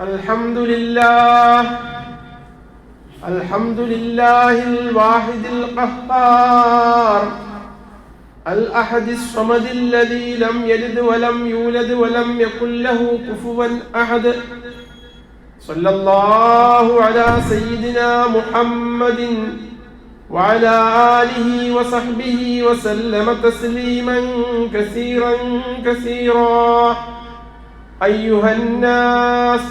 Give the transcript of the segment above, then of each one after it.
الحمد لله الواحد القهار الأحد الصمد الذي لم يلد ولم يولد ولم يكن له كفوا أحد صلى الله على سيدنا محمد وعلى آله وصحبه وسلم تسليما كثيرا كثيرا. أيها الناس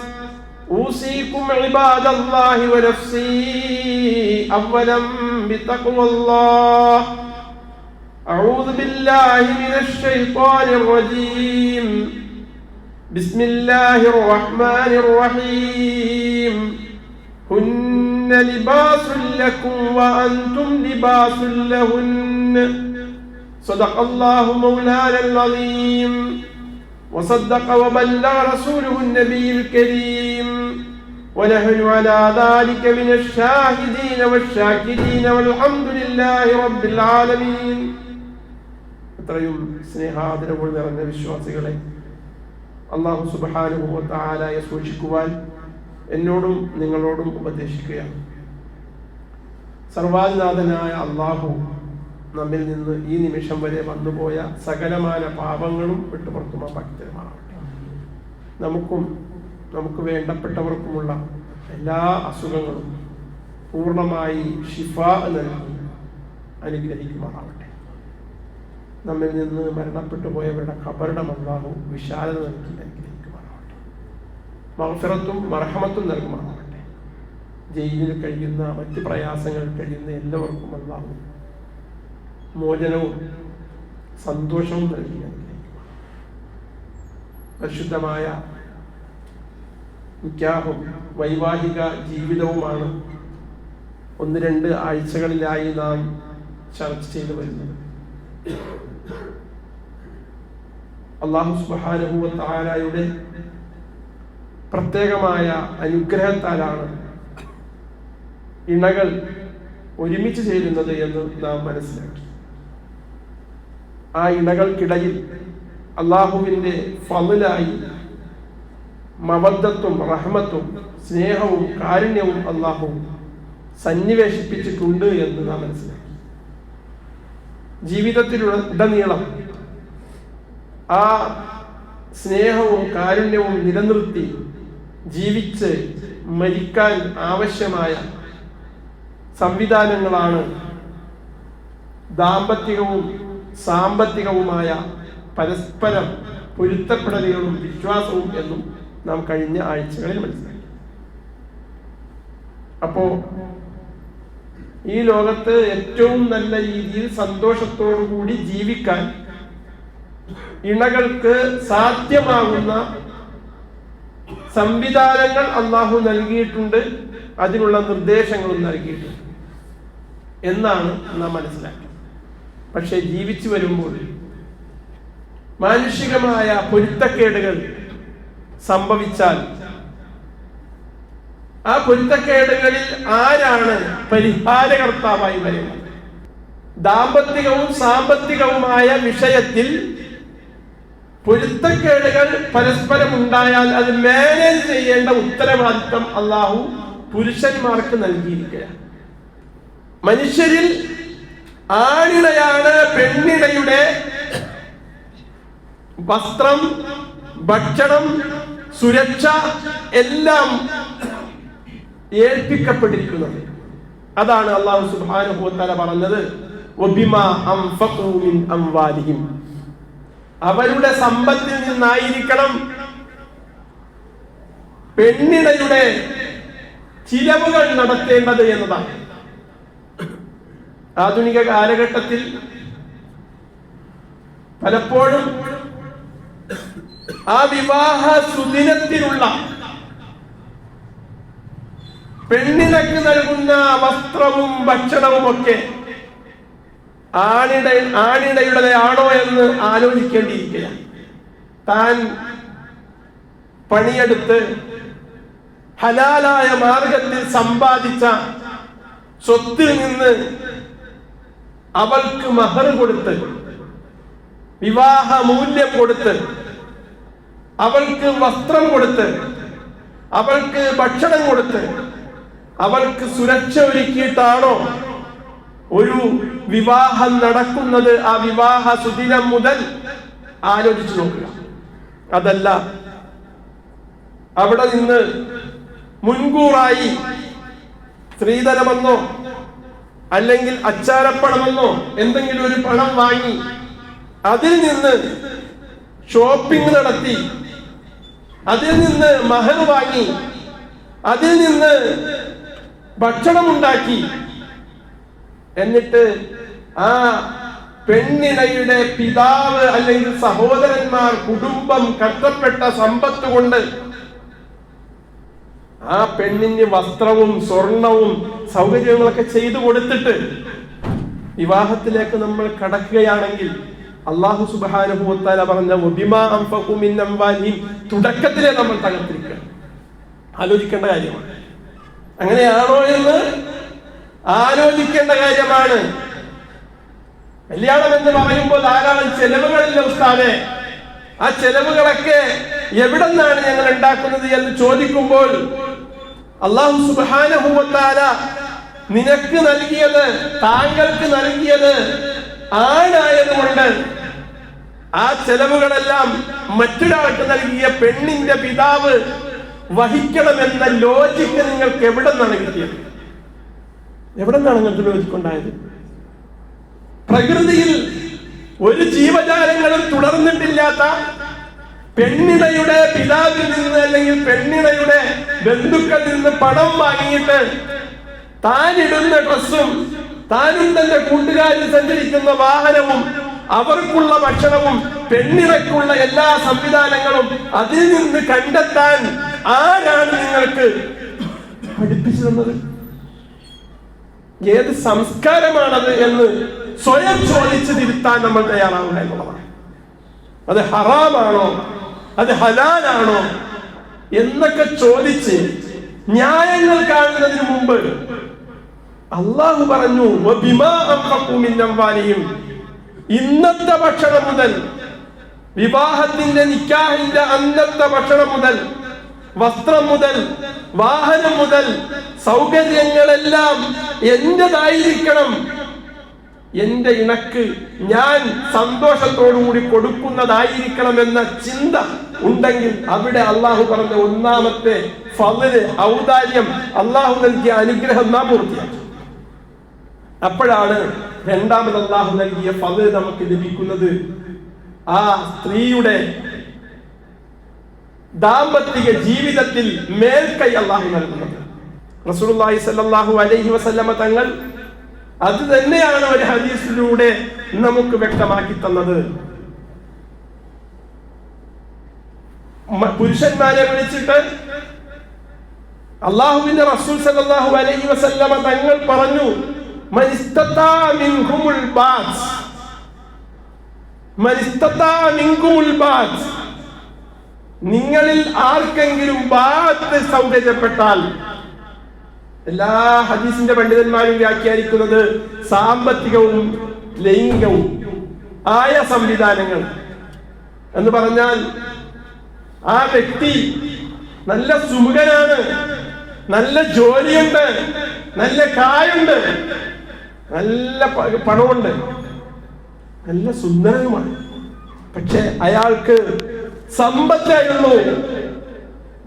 أوصيكم عباد الله ونفسي أولا بتقوى الله. أعوذ بالله من الشيطان الرجيم. بسم الله الرحمن الرحيم. هن لباس لكم وأنتم لباس لهن. صدق الله مولانا العظيم وصدق وبلغ رسوله النبي الكريم ونحن على ذلك من الشاهدين والشاكرين والحمد لله رب العالمين. അത്രയും സ്നേഹാദരവുകൾ നിറഞ്ഞ വിശ്വാസികളെ, അല്ലാഹു സുബ്ഹാനഹു വ തആലയെ സൂക്ഷിക്കുവാൻ എന്നോടും നിങ്ങളോടും ഉപദേശിക്കുകയാണ്. സർവ്വാധിനാഥനായ അല്ലാഹു നമ്മിൽ നിന്ന് ഈ നിമിഷം വരെ വന്നുപോയ സകലമായ പാപങ്ങളും വിട്ടുപുറത്തുമാക്കി തരുമാറാവട്ടെ. നമുക്കും നമുക്ക് വേണ്ടപ്പെട്ടവർക്കുമുള്ള എല്ലാ അസുഖങ്ങളും പൂർണ്ണമായി ശിഫാ നൽകി അനുഗ്രഹിക്കുമാറാവട്ടെ. നമ്മിൽ നിന്ന് മരണപ്പെട്ടു പോയവരുടെ ഖബറിടം അല്ലാഹു വിശാലത നൽകി അനുഗ്രഹിക്കുമാറാവട്ടെ. മഗ്ഫിറത്തും മർഹമത്തും നൽകുമാറാവട്ടെ. ജയിലിൽ കഴിയുന്ന, മറ്റ് പ്രയാസങ്ങൾ കഴിയുന്ന എല്ലാവർക്കും അല്ലാഹു മോചനവും സന്തോഷവും നൽകി അനുഗ്രഹിക്കുക. പരിശുദ്ധമായ നിക്കാഹും വൈവാഹിക ജീവിതവുമാണ് 1-2 ആഴ്ചകളിലായി നാം ചർച്ച ചെയ്തു വരുന്നത്. അല്ലാഹു സുബ്ഹാനഹു വ തആലയുടെ പ്രത്യേകമായ അനുഗ്രഹത്താലാണ് ഇണകൾ ഒരുമിച്ച് ചേരുന്നത് എന്ന് നാം മനസ്സിലാക്കി. ആ ഇണകൾക്കിടയിൽ അല്ലാഹുവിൻ്റെ ഫളലായി മവദ്ദത്തും റഹ്മത്തും സ്നേഹവും കാരുണ്യവും അല്ലാഹു സന്നിവേശിപ്പിച്ചിട്ടുണ്ട് എന്ന് നാം മനസ്സിലാക്കി. ജീവിതത്തിലുടനീളം ആ സ്നേഹവും കാരുണ്യവും നിലനിർത്തി ജീവിച്ച് മരിക്കാൻ ആവശ്യമായ സംവിധാനങ്ങളാണ് ദാമ്പത്തികവും സാമ്പത്തികവുമായ പരസ്പരം പൊരുത്തപ്പെടലുകളും വിശ്വാസവും എന്നും നാം കഴിഞ്ഞ ആഴ്ചകളിൽ മനസ്സിലാക്കി. അപ്പോ ഈ ലോകത്ത് ഏറ്റവും നല്ല രീതിയിൽ സന്തോഷത്തോടു കൂടി ജീവിക്കാൻ ഇണകൾക്ക് സാധ്യമാകുന്ന സംവിധാനങ്ങൾ അല്ലാഹു നൽകിയിട്ടുണ്ട്, അതിനുള്ള നിർദ്ദേശങ്ങളും നൽകിയിട്ടുണ്ട് എന്നാണ് നാം മനസ്സിലാക്കിയത്. പക്ഷെ ജീവിച്ചു വരുമ്പോൾ മാനുഷികമായ പൊരുത്തക്കേടുകൾ സംഭവിച്ചാൽ ആ പൊരുത്തക്കേടുകളിൽ ആരാണ് പരിഹാരകർത്താവായി വരുന്നത്? ദാമ്പത്തികവും സാമ്പത്തികവുമായ വിഷയത്തിൽ പൊരുത്തക്കേടുകൾ പരസ്പരം ഉണ്ടായാൽ അത് മാനേജ് ചെയ്യേണ്ട ഉത്തരവാദിത്വം അല്ലാഹു പുരുഷന്മാർക്ക് നൽകിയിരിക്കുകയാണ്. മനുഷ്യരിൽ ആണിണയാണ് പെണ്ണിണയുടെ വസ്ത്രം, ഭക്ഷണം, സുരക്ഷ എല്ലാം ഏൽപ്പിക്കപ്പെട്ടിരിക്കുന്നത്. അതാണ് അല്ലാഹു സുബ്ഹാനഹു വ തആല പറഞ്ഞത്, വബിമാ അൻഫഖൂ മിൻ അംവാലിഹിം. അവരുടെ സമ്പത്തിൽ നിന്നായിരിക്കണം പെണ്ണിണയുടെ ചിലവുകൾ നടത്തേണ്ടത് എന്നതാണ്. ആധുനിക കാലഘട്ടത്തിൽ പലപ്പോഴും ആ വിവാഹ സുദിനത്തിലുള്ള പെണ്ണിനക്ക് നൽകുന്ന വസ്ത്രവും ഭക്ഷണവും ഒക്കെ ആണിടയുടേതാണോ എന്ന് ആലോചിക്കേണ്ടിയിരിക്കുകയാണ്. താൻ പണിയെടുത്ത് ഹലാലായ മാർഗത്തിൽ സമ്പാദിച്ച സ്വത്തിൽ നിന്ന് അവൾക്ക് മഹർ കൊടുത്ത്, വിവാഹ മൂല്യം കൊടുത്ത്, അവൾക്ക് വസ്ത്രം കൊടുത്ത്, അവൾക്ക് ഭക്ഷണം കൊടുത്ത് അവൾക്ക് സുരക്ഷ ഒരുക്കിയിട്ടാണോ ഒരു വിവാഹം നടക്കുന്നത്? ആ വിവാഹ സുദിനം മുതൽ ആലോചിച്ചു നോക്കുക. അതല്ല, അവിടെ നിന്ന് മുൻകൂറായി സ്ത്രീധനമെന്നോ അല്ലെങ്കിൽ അച്ചാരപ്പണമെന്നോ എന്തെങ്കിലും ഒരു പണം വാങ്ങി അതിൽ നിന്ന് ഷോപ്പിംഗ് നടത്തി, അതിൽ നിന്ന് മഹർ വാങ്ങി, അതിൽ നിന്ന് ഭക്ഷണമുണ്ടാക്കി, എന്നിട്ട് ആ പെണ്ണിണയുടെ പിതാവ് അല്ലെങ്കിൽ സഹോദരന്മാർ, കുടുംബം കഷ്ടപ്പെട്ട സമ്പത്ത് കൊണ്ട് ആ പെണ്ണിന് വസ്ത്രവും സ്വർണവും സൗകര്യങ്ങളൊക്കെ ചെയ്തു കൊടുത്തിട്ട് വിവാഹത്തിലേക്ക് നമ്മൾ കടക്കുകയാണെങ്കിൽ അല്ലാഹു സുബ്ഹാനഹു വ തആല പറഞ്ഞ വബിമാ അൻഫഖു മിൻ അംവാലിഹിം തുടക്കത്തിലെ നമ്മൾ തകർത്തിരിക്കുക. ആലോചിക്കേണ്ട കാര്യമാണ്. അങ്ങനെയാണോ എന്ന് ആലോചിക്കേണ്ട കാര്യമാണ്. കല്യാണം എന്ന് പറയുമ്പോൾ ധാരാളം ചെലവുകളില്ല ഉസ്താദേ. ആ ചെലവുകളൊക്കെ എവിടെ നിന്നാണ് ഞങ്ങൾ ഉണ്ടാക്കുന്നത് എന്ന് ചോദിക്കുമ്പോൾ അല്ലാഹു സുബ്ഹാനഹു വ തആല നിനക്ക് നൽകിയത്, താങ്കൾക്ക് നൽകിയത് ആണായതുകൊണ്ട് ആ ചെലവുകളെല്ലാം മറ്റൊരാൾക്ക് നൽകിയ പെണ്ണിന്റെ പിതാവ് വഹിക്കണമെന്ന ലോജിക്ക് നിങ്ങൾക്ക് എവിടെ നിന്നാണ് കിട്ടിയത്? എവിടെ നിന്നാണ് നിങ്ങൾക്ക് ലോജിക്കുണ്ടായത്? പ്രകൃതിയിൽ ഒരു ജീവജാലങ്ങളും തുടർന്നിട്ടില്ലാത്ത പെണ്ണിണയുടെ പിതാവിൽ നിന്ന് അല്ലെങ്കിൽ പെണ്ണിണയുടെ ബന്ധുക്കളിൽ നിന്ന് പണം വാങ്ങിയിട്ട് താനിടുന്ന ഡ്രസ്സും താനും തന്റെ കൂട്ടുകാരിൽ സഞ്ചരിക്കുന്ന വാഹനവും അവർക്കുള്ള ഭക്ഷണവും പെണ്ണിണയ്ക്കുള്ള എല്ലാ സംവിധാനങ്ങളും അതിൽ നിന്ന് കണ്ടെത്താൻ ആരാണ് നിങ്ങൾക്ക് പഠിപ്പിച്ചു തന്നത്? ഏത് സംസ്കാരമാണത് എന്ന് സ്വയം ചോദിച്ച് തിരുത്താൻ നമ്മൾ തയ്യാറാവുക എന്നുള്ളതാണ്. അത് ഹറാമാണോ, അത് ഹലാലാണോ എന്നൊക്കെ ചോദിച്ച് ന്യായങ്ങൾ കാണുന്നതിന് മുമ്പ് അള്ളാഹു പറഞ്ഞു വബിമാ അൻഫഖു മിൻ അംവാലിഹിം, ഇന്നത്തെ ഭക്ഷണം മുതൽ, വിവാഹത്തിന്റെ നിക്കാഹിന്റെ അന്നത്തെ ഭക്ഷണം മുതൽ, വസ്ത്രം മുതൽ, വാഹനം മുതൽ, സൗകര്യങ്ങളെല്ലാം എന്റേതായിരിക്കണം, എന്റെ ഇണക്ക് ഞാൻ സന്തോഷത്തോടുകൂടി കൊടുക്കുന്നതായിരിക്കണം എന്ന ചിന്ത ഉണ്ടെങ്കിൽ അവിടെ അള്ളാഹു പറഞ്ഞ ഒന്നാമത്തെ ഫള്, ഔദാര്യം, അള്ളാഹു നൽകിയ അനുഗ്രഹം നാം പൂർത്തിയാക്കി. അപ്പോഴാണ് രണ്ടാമത് അള്ളാഹു നൽകിയ ഫള് നമുക്ക് ലഭിക്കുന്നത്. ആ സ്ത്രീയുടെ ദാമ്പത്തിക ജീവിതത്തിൽ മേൽക്കൈ അള്ളാഹു നൽകുന്നത്. റസൂലുള്ളാഹി സ്വല്ലല്ലാഹു അലൈഹി വസല്ലമ തങ്ങൾ അത് തന്നെയാണ് ഒരു ഹദീസിലൂടെ നമുക്ക് വ്യക്തമാക്കി തന്നത്. പുരുഷന്മാരെ വിളിച്ചിട്ട് അള്ളാഹുവിന്റെ റസൂൽ സല്ലല്ലാഹു അലൈഹി വസല്ലമ തങ്ങൾ പറഞ്ഞു, മൻ ഇസ്തതാ മിൻകുമുൽ ബാത്ത്, മൻ ഇസ്തതാ മിൻകുമുൽ ബാത്ത്, നിങ്ങളിൽ ആർക്കെങ്കിലും ബാത്ത് സൗകര്യപ്പെട്ടാൽ. എല്ലാ ഹദീസിന്റെ പണ്ഡിതന്മാരും വ്യാഖ്യാനിക്കുന്നത് സാമ്പത്തികവും ലൈംഗികവും ആയ സംവിധാനങ്ങൾ എന്ന് പറഞ്ഞാൽ ആ വ്യക്തി നല്ല സുമുഖനാണ്, നല്ല ജോലിയുണ്ട്, നല്ല കായുണ്ട്, നല്ല പണമുണ്ട്, നല്ല സുന്ദരനുമാണ്, പക്ഷെ അയാൾക്ക് സമ്പത്തായുള്ളൂ,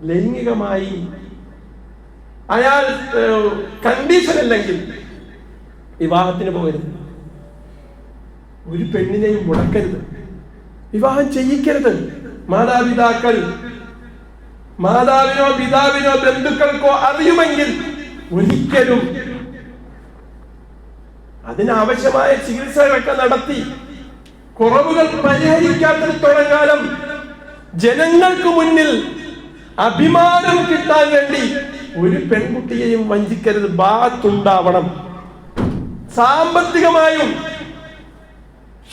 ലൈംഗികമായി അയാൾ കണ്ടീഷൻ അല്ലെങ്കിൽ വിവാഹത്തിന് പോകരുത്. ഒരു പെണ്ണിനെയും മുടക്കരുത്, വിവാഹം ചെയ്യിക്കരുത്. മാതാവിനോ പിതാവിനോ ബന്ധുക്കൾക്കോ അറിയുമെങ്കിൽ ഒരിക്കലും അതിനാവശ്യമായ ചികിത്സകളൊക്കെ നടത്തി കുറവുകൾ പരിഹരിക്കാത്തിടത്തോളം കാലം ജനങ്ങൾക്ക് മുന്നിൽ അഭിമാനം കിട്ടാൻ വേണ്ടി ഒരു പെൺകുട്ടിയെയും വഞ്ചിക്കരുത്. ബാത്തുണ്ടാവണം, സാമ്പത്തികമായും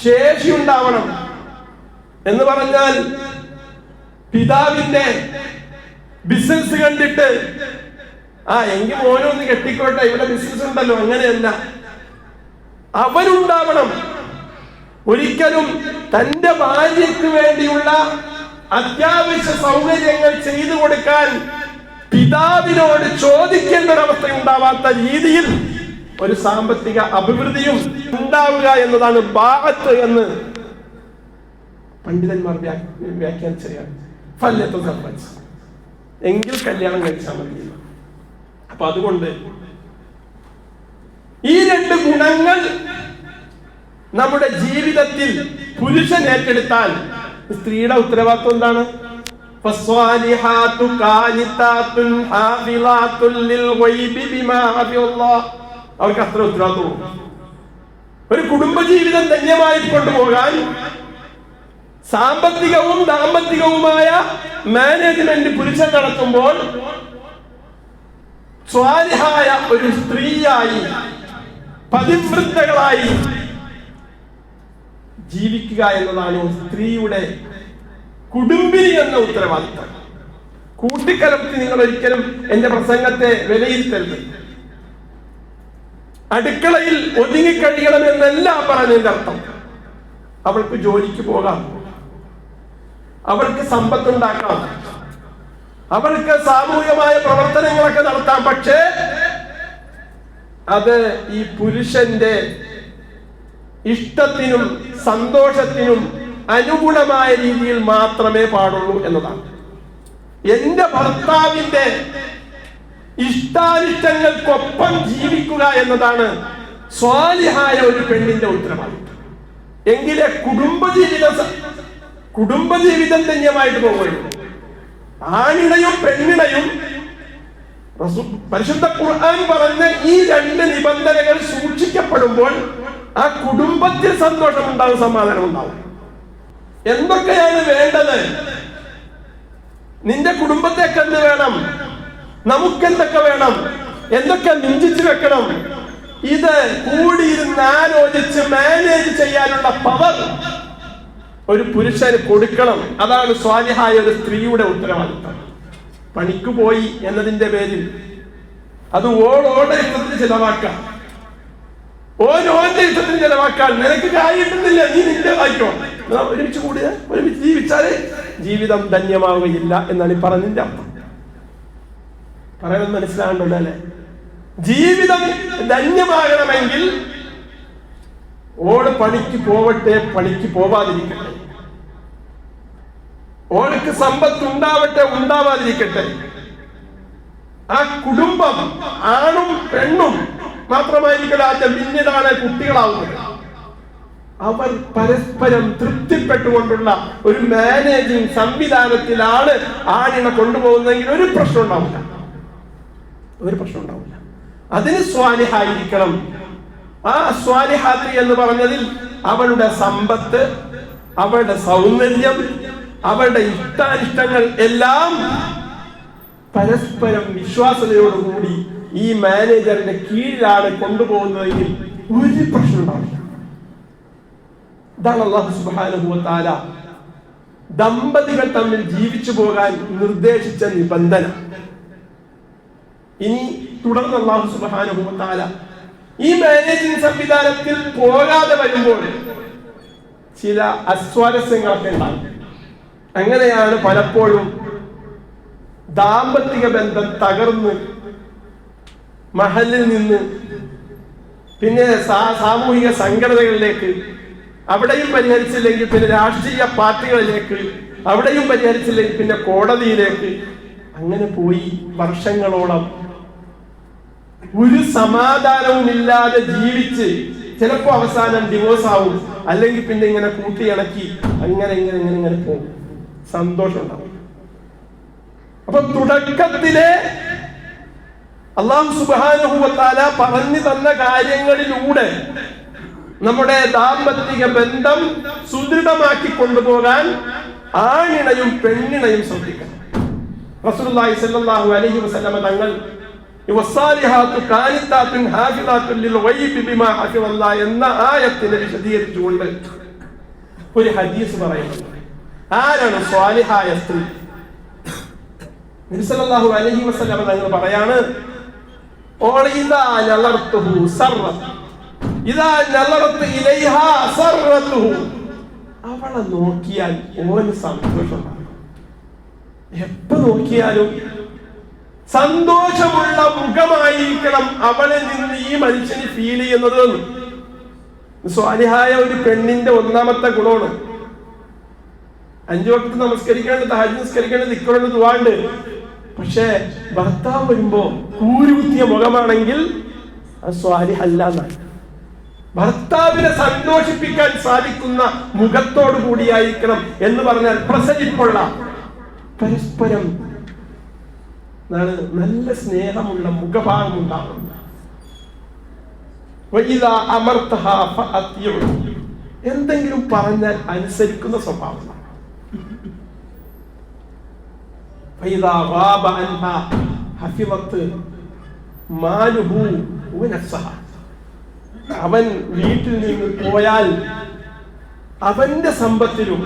ശേഷിയുണ്ടാവണം. എന്ന് പറഞ്ഞാൽ പിതാവിന്റെ ബിസിനസ് കണ്ടിട്ട് എങ്കിൽ മോനൊന്ന് കെട്ടിക്കോട്ടെ, ഇവിടെ ബിസിനസ് ഉണ്ടല്ലോ, അങ്ങനെയല്ല. അവനുണ്ടാവണം. ഒരിക്കലും തന്റെ ഭാര്യയ്ക്ക് വേണ്ടിയുള്ള അത്യാവശ്യ സൗകര്യങ്ങൾ ചെയ്തു കൊടുക്കാൻ പിതാവിനോട് ചോദിക്കേണ്ട ഒരവസ്ഥ ഉണ്ടാവാത്ത രീതിയിൽ ഒരു സാമ്പത്തിക അഭിവൃദ്ധിയും ഉണ്ടാവുക എന്നതാണ് ബാഅത്ത് എന്ന് പണ്ഡിതന്മാർ വ്യാഖ്യാനിച്ചതാണ്. എങ്കിൽ കല്യാണം കഴിച്ചാൽ മതി. അപ്പൊ അതുകൊണ്ട് ഈ രണ്ട് ഗുണങ്ങൾ നമ്മുടെ ജീവിതത്തിൽ പുരുഷൻ ഏറ്റെടുത്താൽ സ്ത്രീയുടെ ഉത്തരവാദിത്വം എന്താണ്? അവർക്ക് അത്ര ഉത്തരവാദിത്വം. ഒരു കുടുംബജീവിതം ധന്യമായി കൊണ്ടുപോകാൻ സാമ്പത്തികവും ദാമ്പത്തികവുമായ മാനേജ്മെന്റ് പുരുഷൻ നടത്തുമ്പോൾ സ്വാലിഹായ ഒരു സ്ത്രീയായി പതിവ്രതകളായി ജീവിക്കുക എന്നതാണ് സ്ത്രീയുടെ കുടുംബിനി എന്ന ഉത്തരവാദിത്തം. കൂട്ടിക്കലർത്തി നിങ്ങൾ ഒരിക്കലും എന്റെ പ്രസംഗത്തെ വിലയിരുത്തരുത്. അടുക്കളയിൽ ഒതുങ്ങിക്കഴിയണം എന്നല്ല പറഞ്ഞതിന്റെ അർത്ഥം. അവൾക്ക് ജോലിക്ക് പോകാം, അവൾക്ക് സമ്പത്തുണ്ടാക്കാം, അവൾക്ക് സാമൂഹികമായ പ്രവർത്തനങ്ങളൊക്കെ നടത്താം. പക്ഷേ അത് ഈ പുരുഷന്റെ ഇഷ്ടത്തിനും സന്തോഷത്തിനും അനുഗുണമായ രീതിയിൽ മാത്രമേ പാടുള്ളൂ എന്നതാണ്. എന്റെ ഭർത്താവിന്റെ ഇഷ്ടാനിഷ്ടങ്ങൾക്കൊപ്പം ജീവിക്കുക എന്നതാണ് സ്വാലിഹായ ഒരു പെണ്ണിന്റെ ഉത്തരവാദിത്വം. എങ്കിലേ കുടുംബജീവിതം ധന്യമായിട്ട് പോകുകയുള്ളൂ. ആണിണയും പെണ്ണിണയും പരിശുദ്ധ ഖുർആൻ പറഞ്ഞ ഈ രണ്ട് നിബന്ധനകൾ സൂക്ഷിക്കപ്പെടുമ്പോൾ ആ കുടുംബത്തിൽ സന്തോഷം ഉണ്ടാവും, സമാധാനം ഉണ്ടാവും. എന്തൊക്കെയാണ് വേണ്ടത്? നിന്റെ കുടുംബത്തേക്ക് എന്ത് വേണം, നമുക്കെന്തൊക്കെ വേണം, എന്തൊക്കെ മിഞ്ചിച്ചു വെക്കണം, ഇത് കൂടിയിരുന്ന് ആലോചിച്ച് മാനേജ് ചെയ്യാനുള്ള പവർ ഒരു പുരുഷന് കൊടുക്കണം. അതാണ് സ്വാലിഹായ ഒരു സ്ത്രീയുടെ ഉത്തരവാദിത്വം. പണിക്ക് പോയി എന്നതിന്റെ പേരിൽ അത് ഓളോടെ ഇഷ്ടത്തിന് ചെലവാക്കാം, ഓരോന്റെ ഇഷ്ടത്തിന് ചെലവാക്കാൻ നിനക്ക് കാര്യമില്ല, നീ നിന്റെ വായിക്കോ. ഒരുമിച്ച് കൂടുക, ഒരുമിച്ച് ജീവിച്ചാല് ജീവിതം ധന്യമാവുകയില്ല എന്നാണ് ഈ പറഞ്ഞതിന്റെ അർത്ഥം. പറയുന്നത് മനസ്സിലാകണ്ടല്ലോ അല്ലെ? ജീവിതം ധന്യമാകണമെങ്കിൽ ഓള് പണിക്ക് പോവട്ടെ, പണിക്ക് പോവാതിരിക്കട്ടെ, ഓൾക്ക് സമ്പത്ത് ഉണ്ടാവട്ടെ, ഉണ്ടാവാതിരിക്കട്ടെ, ആ കുടുംബം ആണും പെണ്ണും മാത്രമായിരിക്കലാറ്റ പിന്നീടാണ് കുട്ടികളാവുന്നത്. അവർ പരസ്പരം തൃപ്തിപ്പെട്ടുകൊണ്ടുള്ള ഒരു മാനേജിങ് സംവിധാനത്തിലാണ് ആണിനെ കൊണ്ടുപോകുന്നതെങ്കിൽ ഒരു പ്രശ്നം ഉണ്ടാവില്ല, ഒരു പ്രശ്നം ഉണ്ടാവില്ല. അതിന് സ്വാലിഹായിരിക്കണം. ആ സ്വാലിഹാത്തി എന്ന് പറഞ്ഞതിൽ അവളുടെ സമ്പത്ത്, അവളുടെ സൗന്ദര്യം, അവളുടെ ഇഷ്ടാനിഷ്ടങ്ങൾ എല്ലാം പരസ്പരം വിശ്വാസതയോടുകൂടി ഈ മാനേജറിന്റെ കീഴിലാണ് കൊണ്ടുപോകുന്നതെങ്കിൽ ഒരു പ്രശ്നം ഉണ്ടാവില്ല. ഇതാണ് അല്ലാഹു സുബ്ഹാനഹു വ തആല ദമ്പതികൾ തമ്മിൽ ജീവിച്ചു പോകാൻ നിർദ്ദേശിച്ച നിബന്ധന. ഇനി തുടർന്ന് അല്ലാഹു സുബ്ഹാനഹു വ തആല ഈ മാനേജിംഗ് സംവിധാനത്തിൽ പോകാതെ വരുമ്പോൾ ചില അസ്വാരസ്യങ്ങളൊക്കെ ഉണ്ടാകും. അങ്ങനെയാണ് പലപ്പോഴും ദാമ്പത്തിക ബന്ധം തകർന്ന് മഹലിൽ നിന്ന് പിന്നെ സാമൂഹിക സംഘടനകളിലേക്ക്, അവിടെയും പരിഹരിച്ചില്ലെങ്കിൽ പിന്നെ രാഷ്ട്രീയ പാർട്ടികളിലേക്ക്, അവിടെയും പരിഹരിച്ചില്ലെങ്കിൽ പിന്നെ കോടതിയിലേക്ക്, അങ്ങനെ പോയി വർഷങ്ങളോളം ഒരു സമാധാനവും ഇല്ലാതെ ജീവിച്ച് ചിലപ്പോ അവസാനം ഡിവോഴ്സ് ആവും, അല്ലെങ്കിൽ പിന്നെ ഇങ്ങനെ കൂട്ടിയിണക്കി അങ്ങനെ ഇങ്ങനെ ഇങ്ങനെ ഇങ്ങനെ പോകും, സന്തോഷം ഉണ്ടാവും. അപ്പൊ തുടക്കത്തിലെ അല്ലാഹു സുബ്ഹാനഹു വ തആല പറഞ്ഞു തന്ന കാര്യങ്ങളിലൂടെ നമ്മുടെ ദാമ്പത്തിക ബന്ധം സുദൃഢമാക്കി കൊണ്ടുപോകാൻ ആണിണയും പെണ്ണിണയും ശ്രദ്ധിക്കണം. റസൂലുള്ളാഹി സ്വല്ലല്ലാഹു അലൈഹി വസല്ലം തങ്ങൾ വസ്സാലിഹാത്തു ഖാനിതാത്തുൻ ഹാഫിളാത്തുൻ ലിൽ ഗൈബി ബിമാ ഹഫിളല്ലാഹ് എന്ന ആയത്തിനെ വിശദീകരിച്ചുകൊണ്ട് ഒരു ഹദീസ് പറയുന്നു. ആരാണ് സ്വാലിഹായ സ്ത്രീ? നബി സല്ലല്ലാഹു അലൈഹി വസല്ലം തങ്ങൾ പറയാണ്, ഓളിദാ നളർതുഹു സർറത് ഇദാ നളർതു ഇലൈഹാ സർറതുഹു. അവളെ നോക്കിയാൽ ഓന് സന്തോഷമുണ്ടാകും. എപ്പോ നോക്കിയാലും സന്തോഷമുള്ള മുഖമായിരിക്കണം അവളിൽ നിന്ന് ഈ മനുഷ്യന് ഫീൽ ചെയ്യുന്നത്. സ്വാലിഹായ ഒരു പെണ്ണിന്റെ ഒന്നാമത്തെ ഗുണമാണ് 5 വക്ത് നമസ്കരിക്കേണ്ടത്, തഹജ്ജുദ് നിസ്കരിക്കേണ്ടത്, ദിക്റുണ്ട്, ദുആണ്ട്. പക്ഷേ ഭർത്താവ് വരുമ്പോ കൂരുകുത്തിയ മുഖമാണെങ്കിൽ അത് സ്വാലിഹല്ല എന്നാണ്. ഭർത്താവിനെ സന്തോഷിപ്പിക്കാൻ സാധിക്കുന്ന മുഖത്തോടു കൂടിയായിരിക്കണം എന്ന് പറഞ്ഞാൽ പ്രസരിപ്പുള്ള, പരസ്പരം നല്ല സ്നേഹമുള്ള മുഖഭാവം ഉണ്ടാകുന്നു. എന്തെങ്കിലും പറഞ്ഞാൽ അനുസരിക്കുന്ന സ്വഭാവം. അവൻ വീട്ടിൽ നിന്ന് പോയാൽ അവന്റെ സമ്പത്തിലും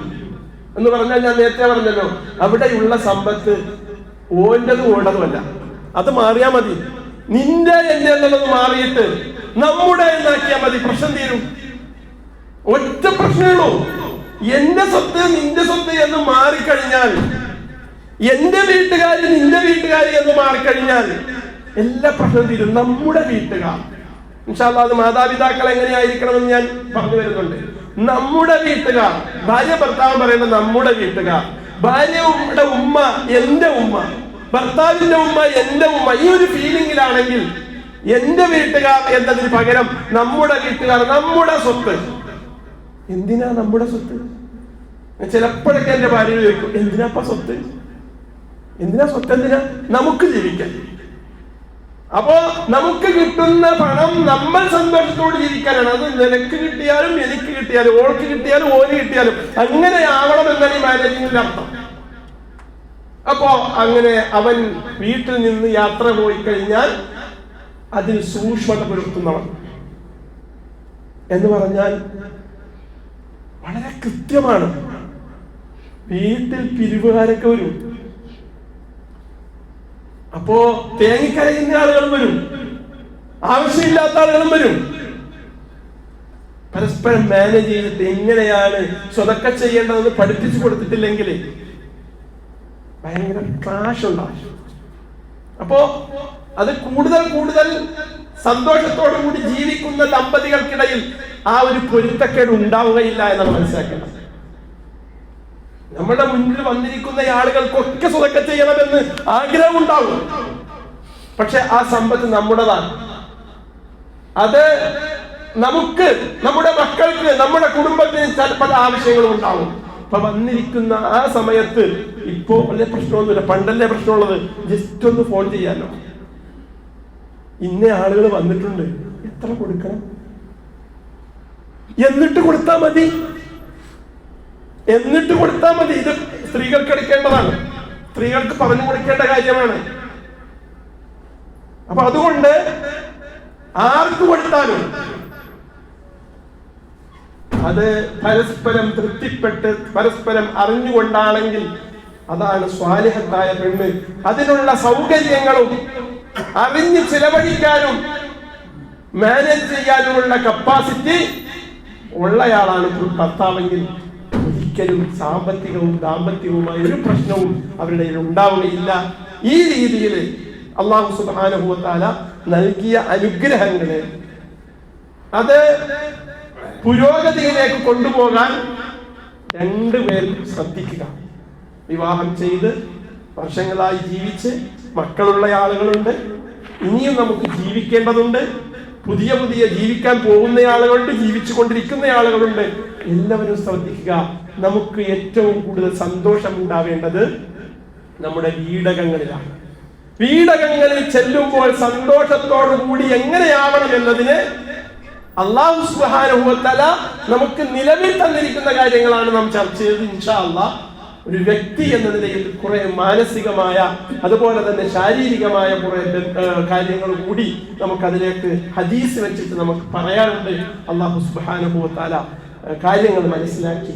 എന്ന് പറഞ്ഞാൽ, ഞാൻ നേരത്തെ പറഞ്ഞല്ലോ, അവിടെയുള്ള സമ്പത്ത് ഓൻ്റെതും ഓണ്ടതുമല്ല, അത് മാറിയാ മതി. നിന്റെ എന്റെ എന്നുള്ളത് മാറിയിട്ട് നമ്മുടെ എന്നാക്കിയാൽ മതി, പ്രശ്നം തീരും. ഒറ്റ പ്രശ്നമുള്ളൂ, എന്റെ സ്വത്ത് നിന്റെ സ്വത്ത് എന്ന് മാറിക്കഴിഞ്ഞാൽ, എന്റെ വീട്ടുകാരി നിന്റെ വീട്ടുകാരി എന്ന് മാറിക്കഴിഞ്ഞാൽ എല്ലാ പ്രശ്നവും തീരും. നമ്മുടെ വീട്ടുകാർ, ഇൻഷാ അല്ലാഹ്, അത് മാതാപിതാക്കൾ എങ്ങനെയായിരിക്കണമെന്ന് ഞാൻ പറഞ്ഞു വരുന്നുണ്ട്. നമ്മുടെ വീട്ടുകാർ, ഭാര്യ ഭർത്താവ് പറയുന്നത് നമ്മുടെ വീട്ടുകാർ, ഭാര്യയുടെ ഉമ്മ എന്റെ ഉമ്മ, ഭർത്താവിന്റെ ഉമ്മ എന്റെ ഉമ്മ, ഈ ഒരു ഫീലിംഗിലാണെങ്കിൽ എന്റെ വീട്ടുകാർ എന്നതിന് പകരം നമ്മുടെ വീട്ടുകാർ, നമ്മുടെ സ്വത്ത്. എന്തിനാ നമ്മുടെ സ്വത്ത്? ചിലപ്പോഴൊക്കെ എന്റെ ഭാര്യ ചോദിക്കും, എന്തിനാപ്പ സ്വത്ത്? എന്തിനാ സ്വത്ത്? എന്തിനാ? നമുക്ക് ജീവിക്കാൻ. അപ്പോ നമുക്ക് കിട്ടുന്ന പണം നമ്മൾ സന്തോഷത്തോട് ജീവിക്കാനാണ്. അത് നിനക്ക് കിട്ടിയാലും എനിക്ക് കിട്ടിയാലും ഓൾക്ക് കിട്ടിയാലും ഓന് കിട്ടിയാലും അങ്ങനെ ആവണം എന്നാണ് ഈ മാനേജിങ്ങിന്റെ അർത്ഥം. അപ്പോ അങ്ങനെ അവൻ വീട്ടിൽ നിന്ന് യാത്ര പോയി കഴിഞ്ഞാൽ അതിൽ സൂക്ഷ്മത പുലർത്തുന്നവൻ എന്ന് പറഞ്ഞാൽ വളരെ കൃത്യമാണ്. വീട്ടിൽ പിരിവുകാരൊക്കെ വരും. അപ്പോ തേങ്ങിക്കരയുന്ന ആളുകളും വരും, ആവശ്യമില്ലാത്ത ആളുകളും വരും. പരസ്പരം മാനേജ് ചെയ്തിട്ട് എങ്ങനെയാണ് സ്വതക്ക ചെയ്യേണ്ടതെന്ന് പഠിപ്പിച്ചു കൊടുത്തിട്ടില്ലെങ്കിൽ ഭയങ്കര ക്ലാഷ് ഉണ്ടാകും. അപ്പോ അത് കൂടുതൽ കൂടുതൽ സന്തോഷത്തോടു കൂടി ജീവിക്കുന്ന ദമ്പതികൾക്കിടയിൽ ആ ഒരു പൊരുത്തക്കേട് ഉണ്ടാവുകയില്ല എന്നാണ് മനസ്സിലാക്കേണ്ടത്. നമ്മുടെ മുന്നിൽ വന്നിരിക്കുന്ന ആളുകൾക്കൊക്കെ സ്വതക്ക ചെയ്യണമെന്ന് ആഗ്രഹം ഉണ്ടാവും. പക്ഷെ ആ സമ്പത്ത് നമ്മുടേതാണ്. അത് നമുക്ക്, നമ്മുടെ മക്കൾക്ക്, നമ്മുടെ കുടുംബത്തിന് ചിലപ്പോൾ ആവശ്യങ്ങളും ഉണ്ടാവും. അപ്പൊ വന്നിരിക്കുന്ന ആ സമയത്ത് ഇപ്പോ വലിയ പ്രശ്നമൊന്നുമില്ല, പണ്ടല്ലേ പ്രശ്നമുള്ളത്, ജസ്റ്റ് ഒന്ന് ഫോൺ ചെയ്യാനോ, ഇന്ന ആളുകൾ വന്നിട്ടുണ്ട്, എത്ര കൊടുക്കണം, എന്നിട്ട് കൊടുത്താൽ മതി. ഇത് സ്ത്രീകൾക്ക് എടുക്കേണ്ടതാണ്, സ്ത്രീകൾക്ക് പറഞ്ഞു കൊടുക്കേണ്ട കാര്യമാണ്. അപ്പൊ അതുകൊണ്ട് ആർക്ക് കൊടുത്താലും അത് പരസ്പരം തൃപ്തിപ്പെട്ട് പരസ്പരം അറിഞ്ഞുകൊണ്ടാണെങ്കിൽ അതാണ് സ്വാലിഹത്തായ പെണ്ണ്. അതിനുള്ള സൗകര്യങ്ങളും അറിഞ്ഞ് ചിലവഴിക്കാനും മാനേജ് ചെയ്യാനുമുള്ള കപ്പാസിറ്റി ഉള്ളയാളാണ് ഭർത്താവെങ്കിൽ ഒരിക്കലും സാമ്പത്തികവും ദാമ്പത്യവുമായ ഒരു പ്രശ്നവും അവരുടെ ഉണ്ടാവുകയില്ല. ഈ രീതിയിൽ അല്ലാഹു സുബ്ഹാനഹു വ തആല നൽകിയ അനുഗ്രഹങ്ങളെ അത് പുരോഗതിയിലേക്ക് കൊണ്ടുപോകാൻ രണ്ടുപേരും ശ്രദ്ധിക്കുക. വിവാഹം ചെയ്ത് വർഷങ്ങളായി ജീവിച്ച് മക്കളുള്ള ആളുകളുണ്ട്, ഇനിയും നമുക്ക് ജീവിക്കേണ്ടതുണ്ട്, പുതിയ പുതിയ ജീവിക്കാൻ പോകുന്ന ആളുകളുണ്ട്, ജീവിച്ചു കൊണ്ടിരിക്കുന്ന ആളുകളുണ്ട്. എല്ലാവരും ശ്രദ്ധിക്കുക. നമുക്ക് ഏറ്റവും കൂടുതൽ സന്തോഷം ഉണ്ടാവേണ്ടത് നമ്മുടെ വീടകങ്ങളിലാണ്. വീടകങ്ങളിൽ ചെല്ലുമ്പോൾ സന്തോഷത്തോടു കൂടി എങ്ങനെയാവണം എന്നതിന് അല്ലാഹു സുബ്ഹാനഹു വ തആല നമുക്ക് നിലവിൽ തന്നിരിക്കുന്ന കാര്യങ്ങളാണ് നാം ചർച്ച ചെയ്തത്. ഇൻഷാ അല്ലാഹ് ഒരു വ്യക്തി എന്ന നിലയിൽ കുറെ മാനസികമായ അതുപോലെ തന്നെ ശാരീരികമായ കുറെ കാര്യങ്ങൾ കൂടി നമുക്കതിലേക്ക് ഹദീസ് വെച്ചിട്ട് നമുക്ക് പറയാനുണ്ട്. അല്ലാഹു സുബ്ഹാനഹു വ തആല കാര്യങ്ങൾ മനസ്സിലാക്കി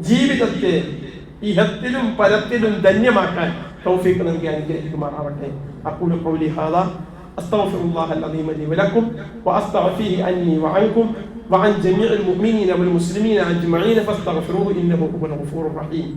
ജീവിതത്തെ ഇഹത്തിലും പരത്തിലും ധന്യമാക്കാൻ തൗഫീഖ് നൽകി അനുഗ്രഹിക്കുമാറാവട്ടെ. അഖൂലു ഖൗലി ഹാദാ അസ്തഗ്ഫിറുല്ലാഹ അൽ-അദീമ ലി വലക്കും വഅസ്തഗ്ഫിറു അന്നി വഅൻകും വഅൻ ജമീഇൽ മുഅ്മിനീന വൽ മുസ്ലിമീന അജ്മഈന ഫസ്തഗ്ഫിറൂഹു ഇന്നഹു ഹുവൽ ഗഫൂറുർ റഹീം.